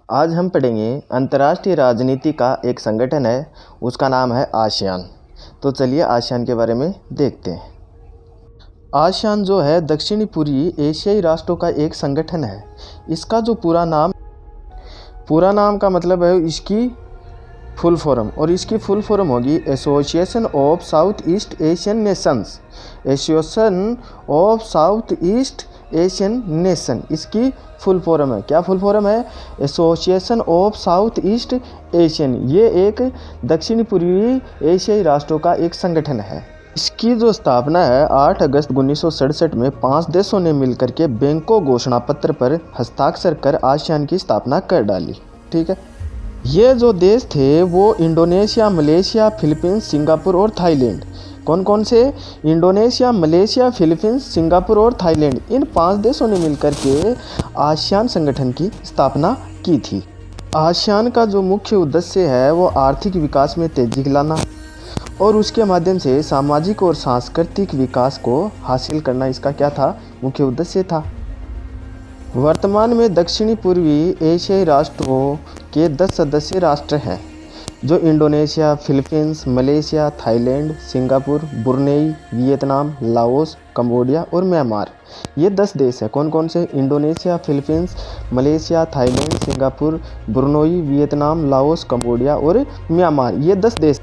आज हम पढ़ेंगे अंतर्राष्ट्रीय राजनीति का एक संगठन है, उसका नाम है आसियान। तो चलिए आसियान के बारे में देखते हैं। आसियान जो है दक्षिणी पूर्वी एशियाई राष्ट्रों का एक संगठन है। इसका जो पूरा नाम का मतलब है इसकी फुल फॉर्म, और इसकी फुल फॉर्म होगी association of south east Asian Nations. Association of south east Asian nation इसकी फुल फॉर्म है। क्या फुल फॉर्म है? Association of south east Asian. ये एक दक्षिणी पूर्वी एशियाई राष्ट्रों का एक संगठन है। इसकी जो स्थापना है 8 अगस्त 1967 में 5 देशों ने मिलकर के बैंकॉक घोषणा पत्र पर हस्ताक्षर कर आसियान की स्थापना कर डाली। ठीक है, ये जो देश थे वो इंडोनेशिया, मलेशिया, फिलीपींस, सिंगापुर और थाईलैंड। कौन कौन से? इंडोनेशिया, मलेशिया, फिलीपींस, सिंगापुर और थाईलैंड। इन 5 देशों ने मिलकर के आसियान संगठन की स्थापना की थी। आसियान का जो मुख्य उद्देश्य है वो आर्थिक विकास में तेजी लाना और उसके माध्यम से सामाजिक और सांस्कृतिक विकास को हासिल करना, इसका क्या था? मुख्य उद्देश्य था। वर्तमान में दक्षिणी पूर्वी एशियाई राष्ट्रों के 10 सदस्य राष्ट्र हैं, जो Indonesia, Philippines, Malaysia, Thailand, Singapore, Brunei, Vietnam, Laos, Cambodia और म्यांमार। ये 10 देश हैं। कौन कौन से? Indonesia, Philippines, Malaysia, Thailand, Singapore, Brunei, Vietnam, Laos, Cambodia और म्यांमार। ये 10 देश।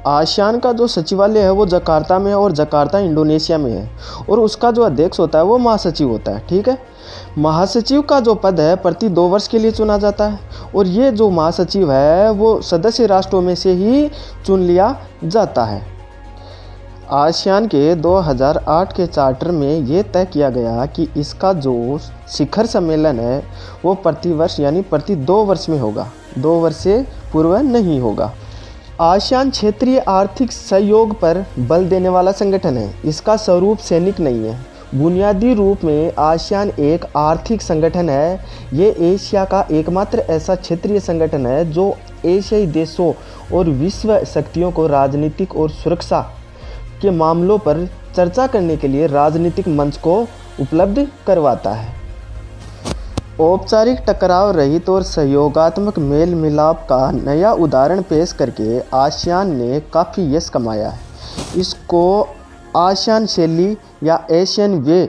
आसियान का जो सचिवालय है वो जकार्ता में है और जकार्ता इंडोनेशिया में है, और उसका जो अध्यक्ष होता है वो महासचिव होता है। ठीक है, महासचिव का जो पद है प्रति 2 वर्ष के लिए चुना जाता है, और ये जो महासचिव है वो सदस्य राष्ट्रों में से ही चुन लिया जाता है। आसियान के 2008 के चार्टर में ये तय किया गया कि इसका जो शिखर सम्मेलन है वो प्रति वर्ष यानी प्रति 2 वर्ष में होगा, 2 वर्ष से पूर्व नहीं होगा। आसियान क्षेत्रीय आर्थिक सहयोग पर बल देने वाला संगठन है। इसका स्वरूप सैनिक नहीं है। बुनियादी रूप में आसियान एक आर्थिक संगठन है। ये एशिया का एकमात्र ऐसा क्षेत्रीय संगठन है जो एशियाई देशों और विश्व शक्तियों को राजनीतिक और सुरक्षा के मामलों पर चर्चा करने के लिए राजनीतिक मंच को उपलब्ध करवाता है। औपचारिक टकराव रहित और सहयोगात्मक मेल मिलाप का नया उदाहरण पेश करके आसियान ने काफ़ी यश कमाया है। इसको आसियान शैली या एशियन वे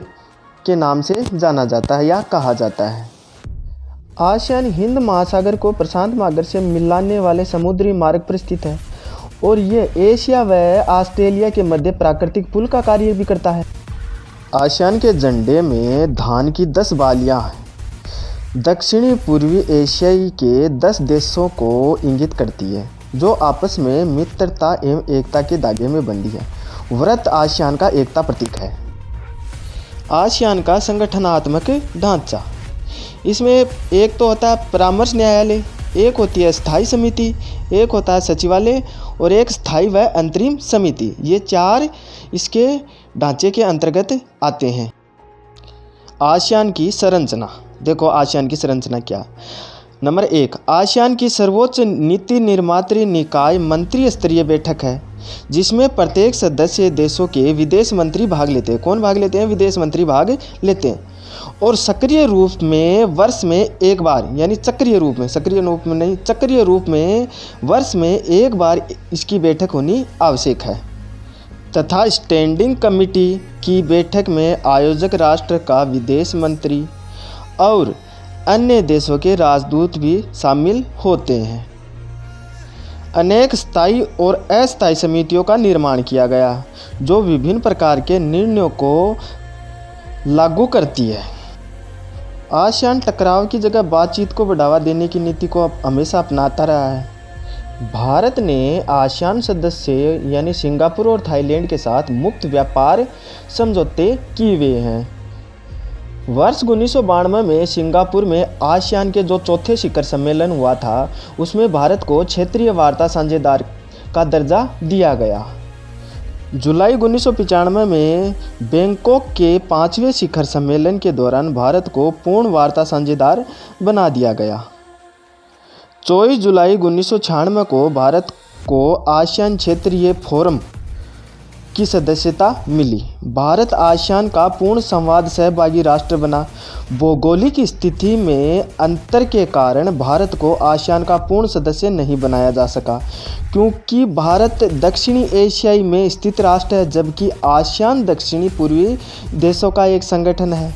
के नाम से जाना जाता है या कहा जाता है। आसियान हिंद महासागर को प्रशांत महासागर से मिलाने वाले समुद्री मार्ग पर स्थित है, और ये एशिया व ऑस्ट्रेलिया के मध्य प्राकृतिक पुल का कार्य भी करता है। आसियान के झंडे में धान की 10 बालियाँ हैं। दक्षिणी पूर्वी एशियाई के 10 देशों को इंगित करती है, जो आपस में मित्रता एवं एकता के धागे में बंधी है। व्रत आसियान का एकता प्रतीक है। आसियान का संगठनात्मक ढांचा, इसमें एक तो होता है परामर्श न्यायालय, एक होती है स्थायी समिति, एक होता है सचिवालय और एक स्थायी व अंतरिम समिति। ये 4 इसके ढांचे के अंतर्गत आते हैं। आसियान की संरचना देखो, आसियान की संरचना क्या? नंबर 1, आसियान की सर्वोच्च नीति निर्मात्री निकाय मंत्री स्तरीय बैठक है, जिसमें प्रत्येक सदस्य देशों के विदेश मंत्री भाग लेते हैं। कौन भाग लेते हैं? विदेश मंत्री भाग लेते हैं, और सक्रिय रूप में वर्ष में एक बार, यानी सक्रिय रूप में वर्ष में एक बार इसकी बैठक होनी आवश्यक है। तथा स्टैंडिंग कमेटी की बैठक में आयोजक राष्ट्र का विदेश मंत्री और अन्य देशों के राजदूत भी शामिल होते हैं। अनेक स्थायी और अस्थायी समितियों का निर्माण किया गया, जो विभिन्न प्रकार के निर्णयों को लागू करती है। आसियान टकराव की जगह बातचीत को बढ़ावा देने की नीति को हमेशा अपनाता रहा है। भारत ने आसियान सदस्य यानी सिंगापुर और थाईलैंड के साथ मुक्त व्यापार समझौते किए हुए हैं। वर्ष 1992 में सिंगापुर में आसियान के जो चौथे शिखर सम्मेलन हुआ था, उसमें भारत को क्षेत्रीय वार्ता साझेदार का दर्जा दिया गया। जुलाई 1995 में बैंकॉक के 5वें शिखर सम्मेलन के दौरान भारत को पूर्ण वार्ता साझेदार बना दिया गया। 24 जुलाई 1996 को भारत को आसियान क्षेत्रीय फोरम की सदस्यता मिली। भारत आसियान का पूर्ण संवाद सहभागी राष्ट्र बना। भौगोलिक स्थिति में अंतर के कारण भारत को आसियान का पूर्ण सदस्य नहीं बनाया जा सका, क्योंकि भारत दक्षिणी एशियाई में स्थित राष्ट्र है, जबकि आसियान दक्षिणी पूर्वी देशों का एक संगठन है।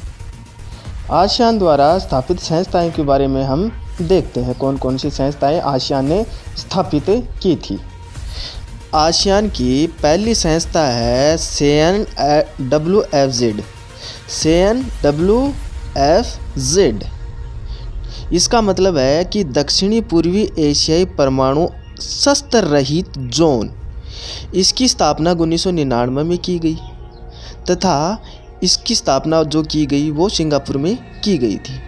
आसियान द्वारा स्थापित संस्थाएं के बारे में हम देखते हैं, कौन कौन सी संस्थाएं आसियान ने स्थापित की थी। आसियान की पहली संस्था है CNWFZ। CNWFZ इसका मतलब है कि दक्षिणी पूर्वी एशियाई परमाणु शस्त्र रहित जोन। इसकी स्थापना 1999 में की गई तथा इसकी स्थापना जो की गई वो सिंगापुर में की गई थी।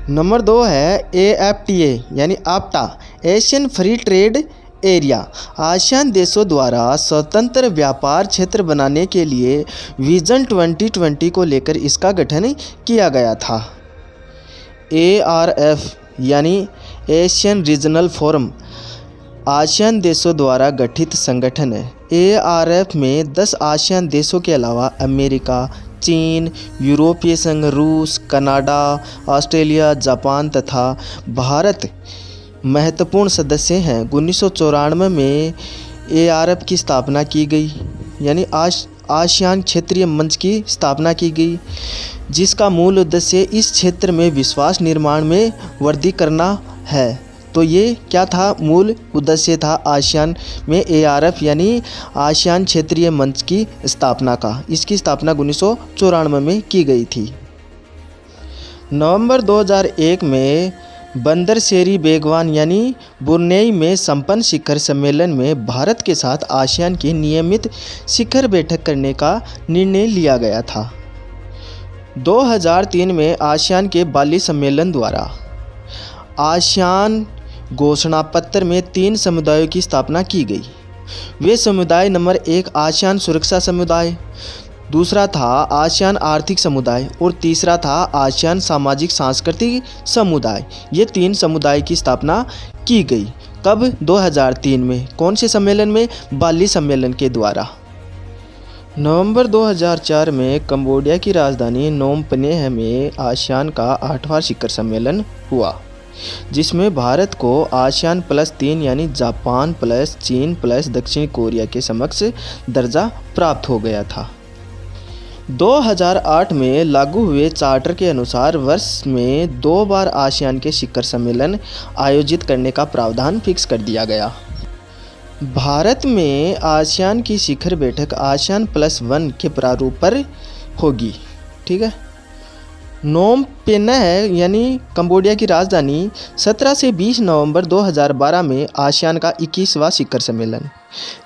नंबर 2 है AFTA यानी AFTA, Asian free trade area. ASEAN देशों द्वारा स्वतंत्र व्यापार क्षेत्र बनाने के लिए विजन 2020 को लेकर इसका गठन किया गया था। ARF यानी एशियन रीजनल फोरम आसियान देशों द्वारा गठित संगठन है। ARF में 10 आसियान देशों के अलावा अमेरिका, चीन, यूरोपीय संघ, रूस, कनाडा, ऑस्ट्रेलिया, जापान तथा भारत महत्वपूर्ण सदस्य हैं। 1994 में ARF की स्थापना की गई, यानी आसियान क्षेत्रीय मंच की स्थापना की गई, जिसका मूल उद्देश्य इस क्षेत्र में विश्वास निर्माण में वृद्धि करना है। तो ये क्या था, मूल उद्देश्य था आसियान में ARF यानी आसियान क्षेत्रीय मंच की स्थापना का। इसकी स्थापना 1994 में की गई थी। नवंबर 2001 में बंदरशेरी बेगवान यानी ब्रुनेई में संपन्न शिखर सम्मेलन में भारत के साथ आसियान की नियमित शिखर बैठक करने का निर्णय लिया गया था। 2003 में आसियान के बाली सम्मेलन द्वारा आसियान घोषणा पत्र में 3 समुदायों की स्थापना की गई। वे समुदाय नंबर 1 आसियान सुरक्षा समुदाय, दूसरा था आसियान आर्थिक समुदाय और तीसरा था आसियान सामाजिक सांस्कृतिक समुदाय। ये 3 समुदाय की स्थापना की गई। कब? 2003 में। कौन से सम्मेलन में? बाली सम्मेलन के द्वारा। नवंबर 2004 में कंबोडिया की राजधानी नोम पेन्ह में आसियान का 8वां शिखर सम्मेलन हुआ, जिसमें भारत को आसियान +3 यानी जापान प्लस चीन प्लस दक्षिण कोरिया के समक्ष दर्जा प्राप्त हो गया था। 2008 में लागू हुए चार्टर के अनुसार वर्ष में 2 बार आसियान के शिखर सम्मेलन आयोजित करने का प्रावधान फिक्स कर दिया गया। भारत में आसियान की शिखर बैठक आसियान +1 के प्रारूप पर होगी। ठीक है। नोम पेन्ह यानी कंबोडिया की राजधानी 17 से 20 नवंबर 2012 में आसियान का 21वां शिखर सम्मेलन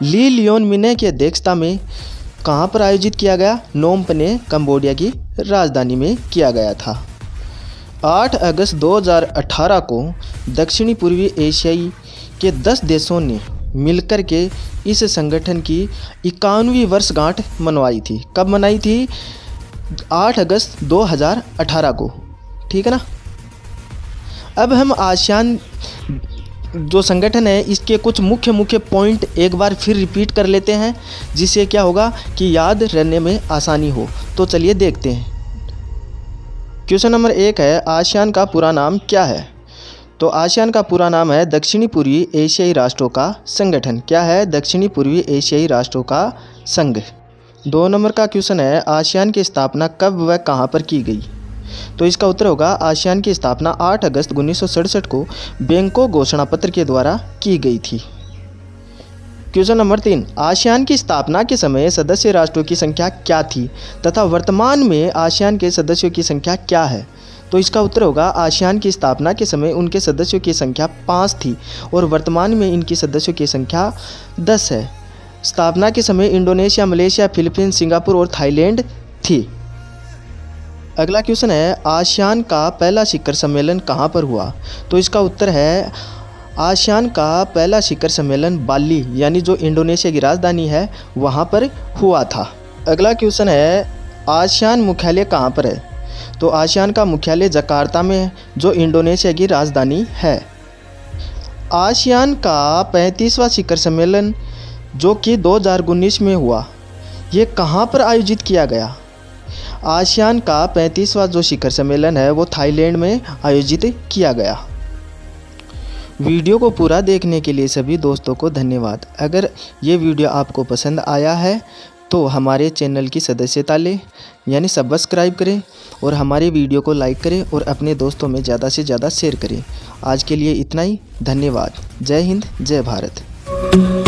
ली लियोन मिने की अध्यक्षता में कहाँ पर आयोजित किया गया? नोम पेन्ह कंबोडिया की राजधानी में किया गया था। 8 अगस्त 2018 को दक्षिणी पूर्वी एशियाई के 10 देशों ने मिलकर के इस संगठन की 51वीं वर्षगांठ मनवाई थी। कब मनाई थी? 8 अगस्त 2018 को। ठीक है ना। अब हम आसियान जो संगठन है इसके कुछ मुख्य पॉइंट एक बार फिर रिपीट कर लेते हैं, जिससे क्या होगा कि याद रहने में आसानी हो। तो चलिए देखते हैं। क्वेश्चन नंबर 1 है, आसियान का पूरा नाम क्या है? तो आसियान का पूरा नाम है दक्षिणी पूर्वी एशियाई राष्ट्रों का संगठन। क्या है? दक्षिणी पूर्वी एशियाई राष्ट्रों का संघ। 2 नंबर का क्वेश्चन है, आसियान की स्थापना कब व कहाँ पर की गई? तो इसका उत्तर होगा आसियान की स्थापना 8 अगस्त 1967 को बैंकॉक घोषणा पत्र के द्वारा की गई थी। क्वेश्चन नंबर 3, आसियान की स्थापना के समय सदस्य राष्ट्रों की संख्या क्या थी तथा वर्तमान में आसियान के सदस्यों की संख्या क्या है? तो इसका उत्तर होगा आसियान की स्थापना के समय उनके सदस्यों की संख्या 5 थी और वर्तमान में इनकी सदस्यों की संख्या 10 है। स्थापना के समय इंडोनेशिया, मलेशिया, फिलीपींस, सिंगापुर और थाईलैंड थी। अगला क्वेश्चन है, आसियान का पहला शिखर सम्मेलन कहाँ पर हुआ? तो इसका उत्तर है आसियान का पहला शिखर सम्मेलन बाली यानी जो इंडोनेशिया की राजधानी है वहाँ पर हुआ था। अगला क्वेश्चन है, आसियान मुख्यालय कहाँ पर है? तो आसियान का मुख्यालय जकार्ता में है जो इंडोनेशिया की राजधानी है। आसियान का 35वां शिखर सम्मेलन जो कि 2019 में हुआ। ये कहाँ पर आयोजित किया गया? आसियान का 35वां जो शिखर सम्मेलन है वो थाईलैंड में आयोजित किया गया। वीडियो को पूरा देखने के लिए सभी दोस्तों को धन्यवाद। अगर ये वीडियो आपको पसंद आया है तो हमारे चैनल की सदस्यता लें, यानी सब्सक्राइब करें और हमारे वीडियो को लाइक करें और अपने दोस्तों में ज़्यादा से ज़्यादा शेयर करें। आज के लिए इतना ही। धन्यवाद। जय हिंद, जय भारत।